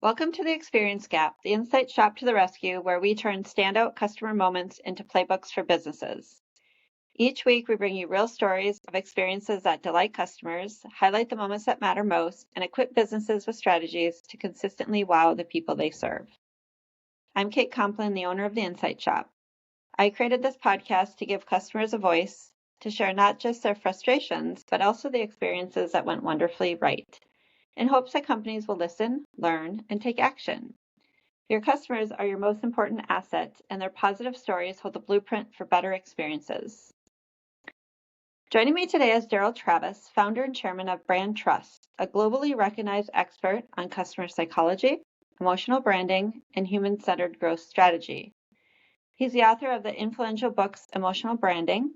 Welcome to the Experience Gap, the insight shop to the rescue, where we turn standout customer moments into playbooks for businesses. Each week, we bring you real stories of experiences that delight customers, highlight the moments that matter most, and equip businesses with strategies to consistently wow the people they serve. I'm Kate Complin, the owner of the Insight Shop. I created this podcast to give customers a voice, to share not just their frustrations, but also the experiences that went wonderfully right, in hopes that companies will listen, learn, and take action. Your customers are your most important asset, and their positive stories hold the blueprint for better experiences. Joining me today is Daryl Travis, founder and chairman of Brand Trust, a globally recognized expert on customer psychology, emotional branding, and human-centered growth strategy. He's the author of the influential books Emotional Branding,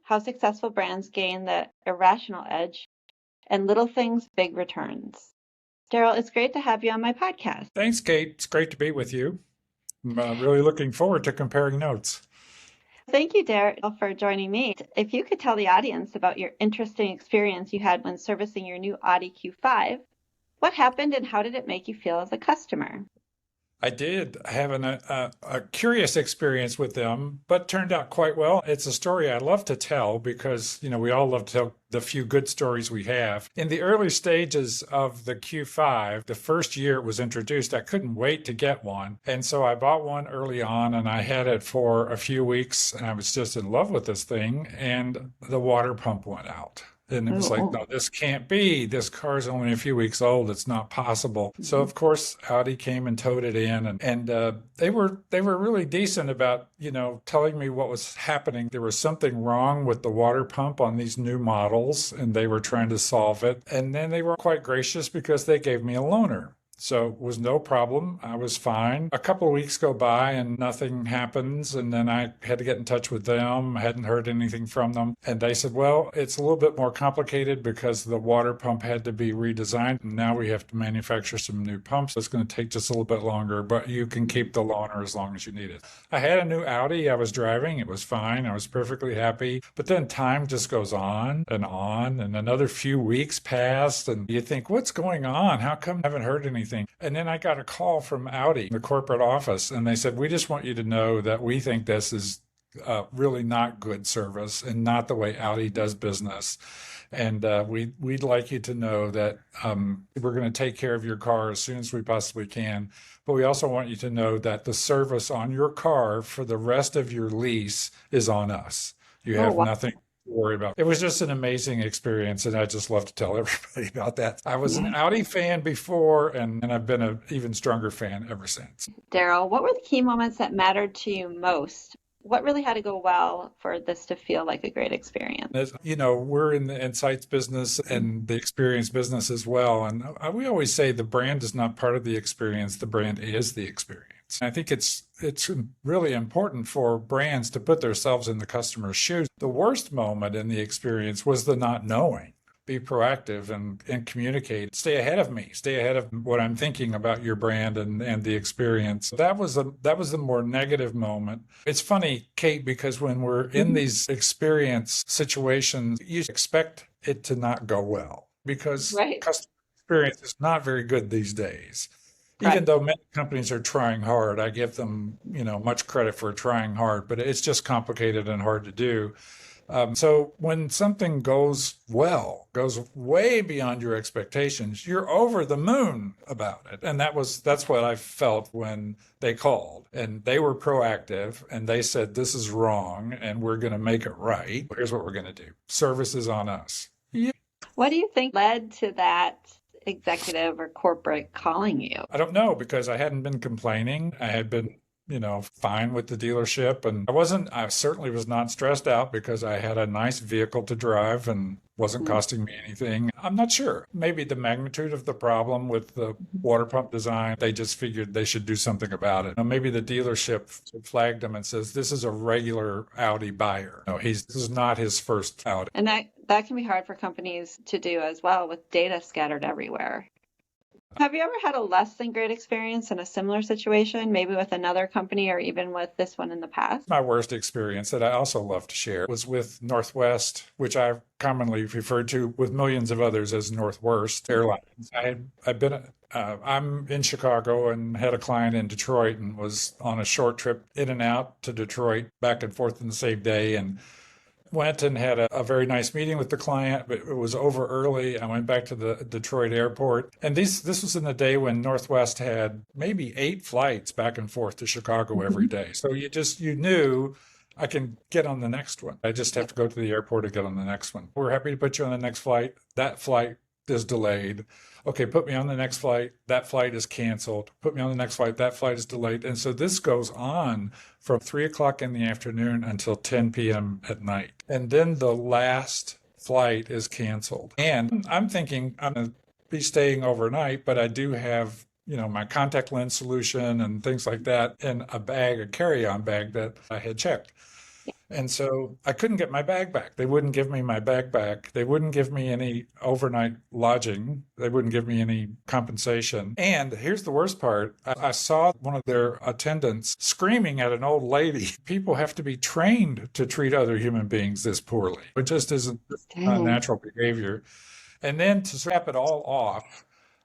How Successful Brands Gain the Irrational Edge, and Little Things, Big Returns. Daryl, it's great to have you on my podcast. Thanks, Kate. It's great to be with you. I'm really looking forward to comparing notes. Thank you, Daryl, for joining me. If you could tell the audience about your interesting experience you had when servicing your new Audi Q5, what happened and how did it make you feel as a customer? I did have a curious experience with them, but turned out quite well. It's a story I love to tell because, we all love to tell the few good stories we have. In the early stages of the Q5, the first year it was introduced, I couldn't wait to get one. And so I bought one early on and I had it for a few weeks and I was just in love with this thing and the water pump went out. And it was like, no, this can't be. This car's only a few weeks old. It's not possible. So of course, Audi came and towed it in, and they were really decent about telling me what was happening. There was something wrong with the water pump on these new models, and they were trying to solve it. And then they were quite gracious because they gave me a loaner. So it was no problem. I was fine. A couple of weeks go by and nothing happens. And then I had to get in touch with them. I hadn't heard anything from them. And they said, well, it's a little bit more complicated because the water pump had to be redesigned. And now we have to manufacture some new pumps. It's going to take just a little bit longer, but you can keep the loaner as long as you need it. I had a new Audi I was driving. It was fine. I was perfectly happy. But then time just goes on. And another few weeks passed. And you think, what's going on? How come I haven't heard anything? And then I got a call from Audi, the corporate office, and they said, we just want you to know that we think this is really not good service and not the way Audi does business. And we'd like you to know that we're going to take care of your car as soon as we possibly can. But we also want you to know that the service on your car for the rest of your lease is on us. You have nothing worry about. It was just an amazing experience, and I just love to tell everybody about that. I was an Audi fan before, and I've been an even stronger fan ever since. Daryl, what were the key moments that mattered to you most? What really had to go well for this to feel like a great experience? As, we're in the insights business and the experience business as well. And we always say the brand is not part of the experience. The brand is the experience. I think it's really important for brands to put themselves in the customer's shoes. The worst moment in the experience was the not knowing. Be proactive and communicate. Stay ahead of me. Stay ahead of what I'm thinking about your brand and the experience. That was the more negative moment. It's funny, Kate, because when we're in these experience situations, you expect it to not go well because customer experience is not very good these days. Even though many companies are trying hard, I give them, much credit for trying hard, but it's just complicated and hard to do. So when something goes well, goes way beyond your expectations, you're over the moon about it. And that's what I felt when they called and they were proactive and they said, this is wrong and we're going to make it right. Here's what we're going to do. Service is on us. Yeah. What do you think led to that executive or corporate calling you? I don't know, because I hadn't been complaining. I had been fine with the dealership. And I certainly was not stressed out because I had a nice vehicle to drive and wasn't costing me anything. I'm not sure. Maybe the magnitude of the problem with the water pump design, they just figured they should do something about it. Maybe the dealership flagged them and says, this is a regular Audi buyer. No, this is not his first Audi. And that can be hard for companies to do as well with data scattered everywhere. Have you ever had a less than great experience in a similar situation, maybe with another company or even with this one in the past? My worst experience that I also love to share was with Northwest, which I've commonly referred to with millions of others as Northworst Airlines. I've been I'm in Chicago and had a client in Detroit and was on a short trip in and out to Detroit, back and forth in the same day, and went and had a very nice meeting with the client, but it was over early. I went back to the Detroit airport. And this was in the day when Northwest had maybe 8 flights back and forth to Chicago every day. So you knew I can get on the next one. I just have to go to the airport to get on the next one. We're happy to put you on the next flight. That flight is delayed. Okay, put me on the next flight. That flight is canceled. Put me on the next flight. That flight is delayed. And so this goes on from 3 o'clock in the afternoon until 10 p.m. at night. And then the last flight is canceled. And I'm thinking I'm going to be staying overnight, but I do have, my contact lens solution and things like that in a bag, a carry-on bag that I had checked. And so I couldn't get my bag back. They wouldn't give me my bag back. They wouldn't give me any overnight lodging. They wouldn't give me any compensation. And here's the worst part. I saw one of their attendants screaming at an old lady. People have to be trained to treat other human beings this poorly. It just isn't natural behavior. And then to wrap it all off,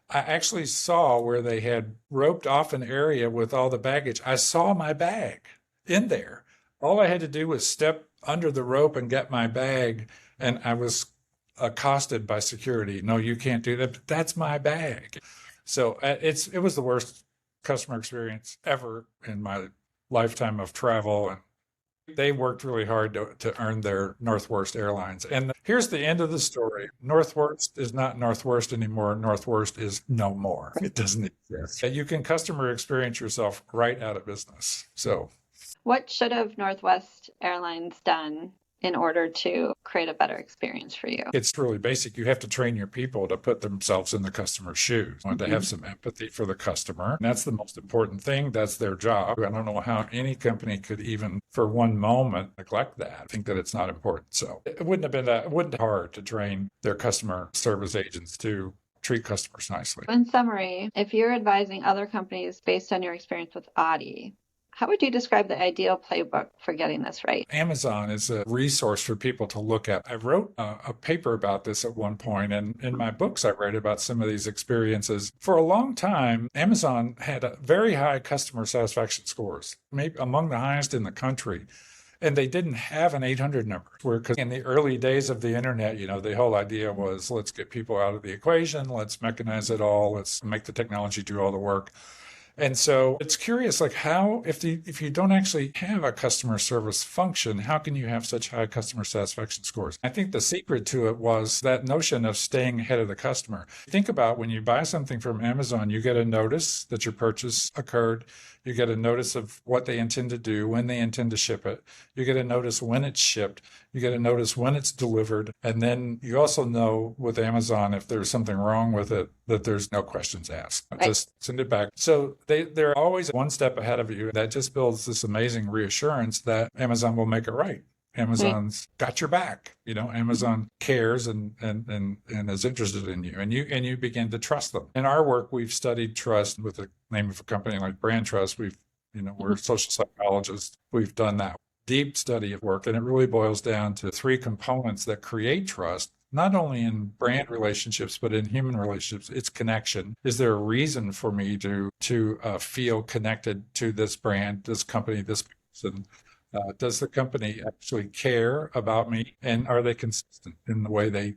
I actually saw where they had roped off an area with all the baggage. I saw my bag in there. All I had to do was step under the rope and get my bag, and I was accosted by security. No, you can't do that. But that's my bag. So it was the worst customer experience ever in my lifetime of travel. And they worked really hard to earn their Northwest Airlines. And here's the end of the story. Northwest is not Northwest anymore. Northwest is no more. It doesn't exist. You can customer experience yourself right out of business. So what should have Northwest Airlines done in order to create a better experience for you? It's really basic. You have to train your people to put themselves in the customer's shoes, to have some empathy for the customer. And that's the most important thing. That's their job. I don't know how any company could even for one moment neglect that. I think that it's not important. So it wouldn't be hard to train their customer service agents to treat customers nicely. In summary, if you're advising other companies based on your experience with Audi, how would you describe the ideal playbook for getting this right? Amazon is a resource for people to look at. I wrote a paper about this at one point, and in my books, I write about some of these experiences. For a long time, Amazon had a very high customer satisfaction scores, maybe among the highest in the country. And they didn't have an 800 number. Because in the early days of the internet, the whole idea was let's get people out of the equation, let's mechanize it all, let's make the technology do all the work. And so it's curious, like how, if you don't actually have a customer service function, how can you have such high customer satisfaction scores? I think the secret to it was that notion of staying ahead of the customer. Think about when you buy something from Amazon, you get a notice that your purchase occurred. You get a notice of what they intend to do, when they intend to ship it. You get a notice when it's shipped. You get a notice when it's delivered. And then you also know with Amazon, if there's something wrong with it, that there's no questions asked. Right. Just send it back. So they're always one step ahead of you. That just builds this amazing reassurance that Amazon will make it right. Amazon's got your back. Amazon cares and is interested in you, and you begin to trust them. In our work, we've studied trust with the name of a company like Brand Trust. We're social psychologists. We've done that deep study of work, and it really boils down to 3 components that create trust. Not only in brand relationships, but in human relationships. It's connection. Is there a reason for me to feel connected to this brand, this company, this person? Does the company actually care about me, and are they consistent in the way they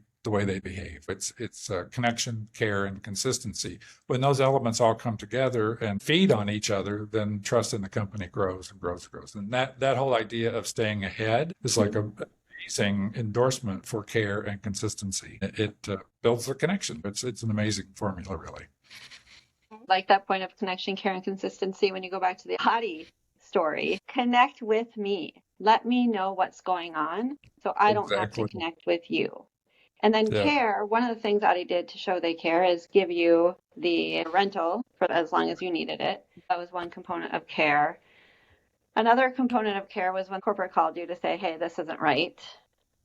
behave? It's connection, care, and consistency. When those elements all come together and feed on each other, then trust in the company grows and grows and grows. And that whole idea of staying ahead is like a amazing endorsement for care and consistency. It builds the connection. It's an amazing formula, really. Like that point of connection, care, and consistency. When you go back to the Audi story, connect with me. Let me know what's going on so I don't have to connect with you. And then care, one of the things Audi did to show they care is give you the rental for as long as you needed it. That was one component of care. Another component of care was when corporate called you to say, hey, this isn't right.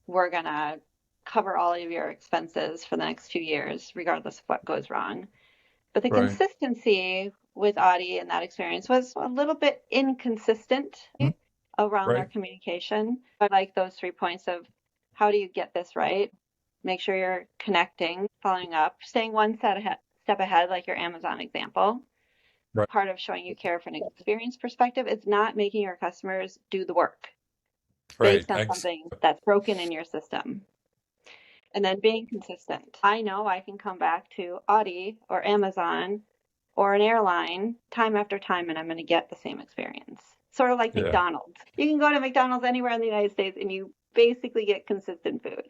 We're going to cover all of your expenses for the next few years, regardless of what goes wrong. But the consistency with Audi in that experience was a little bit inconsistent around our communication. I like those 3 points of how do you get this right? Make sure you're connecting, following up, staying one step step ahead, like your Amazon example. Right. Part of showing you care from an experience perspective is not making your customers do the work Right. based on something that's broken in your system. And then being consistent. I know I can come back to Audi or Amazon or an airline time after time and I'm going to get the same experience. Sort of like Yeah. McDonald's. You can go to McDonald's anywhere in the United States and you basically get consistent food.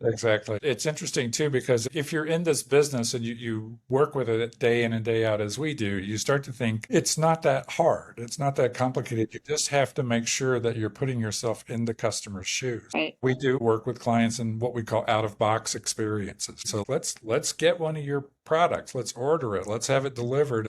Exactly. It's interesting too, because if you're in this business and you work with it day in and day out as we do, you start to think it's not that hard. It's not that complicated. You just have to make sure that you're putting yourself in the customer's shoes. Right. We do work with clients in what we call out of box experiences. So let's get one of your products. Let's order it. Let's have it delivered.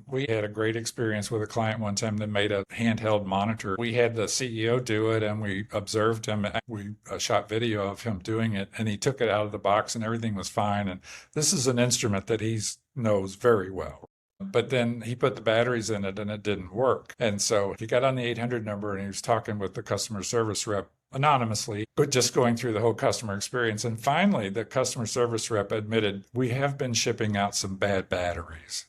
We had a great experience with a client one time that made a handheld monitor. We had the CEO do it and we observed him. We shot video of him doing it and he took it out of the box and everything was fine. And this is an instrument that he knows very well. But then he put the batteries in it and it didn't work. And so he got on the 800 number and he was talking with the customer service rep anonymously, but just going through the whole customer experience. And finally, the customer service rep admitted, we have been shipping out some bad batteries.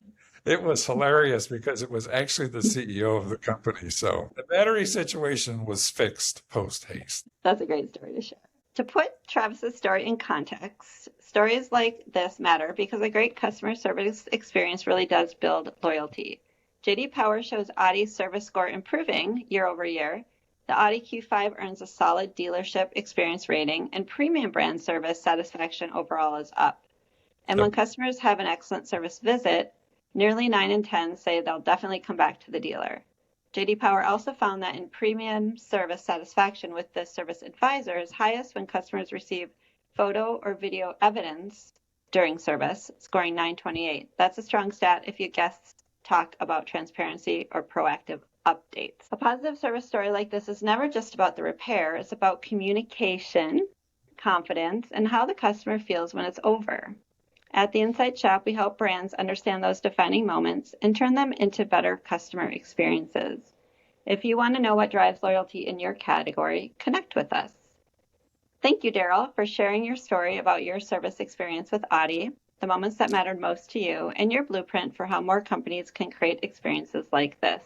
It was hilarious because it was actually the CEO of the company. So the battery situation was fixed post haste. That's a great story to share. To put Travis's story in context, stories like this matter because a great customer service experience really does build loyalty. JD Power shows Audi's service score improving year over year. The Audi Q5 earns a solid dealership experience rating, and premium brand service satisfaction overall is up. And when customers have an excellent service visit, nearly 9 in 10 say they'll definitely come back to the dealer. JD Power also found that in premium service satisfaction with the service advisor is highest when customers receive photo or video evidence during service, scoring 928. That's a strong stat if your guests talk about transparency or proactive updates. A positive service story like this is never just about the repair. It's about communication, confidence, and how the customer feels when it's over. At the Insight Shop, we help brands understand those defining moments and turn them into better customer experiences. If you want to know what drives loyalty in your category, connect with us. Thank you, Daryl, for sharing your story about your service experience with Audi, the moments that mattered most to you, and your blueprint for how more companies can create experiences like this.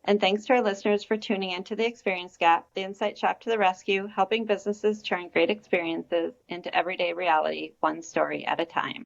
And thanks to our listeners for tuning into The Experience Gap, the Insight Shop to the rescue, helping businesses turn great experiences into everyday reality, one story at a time.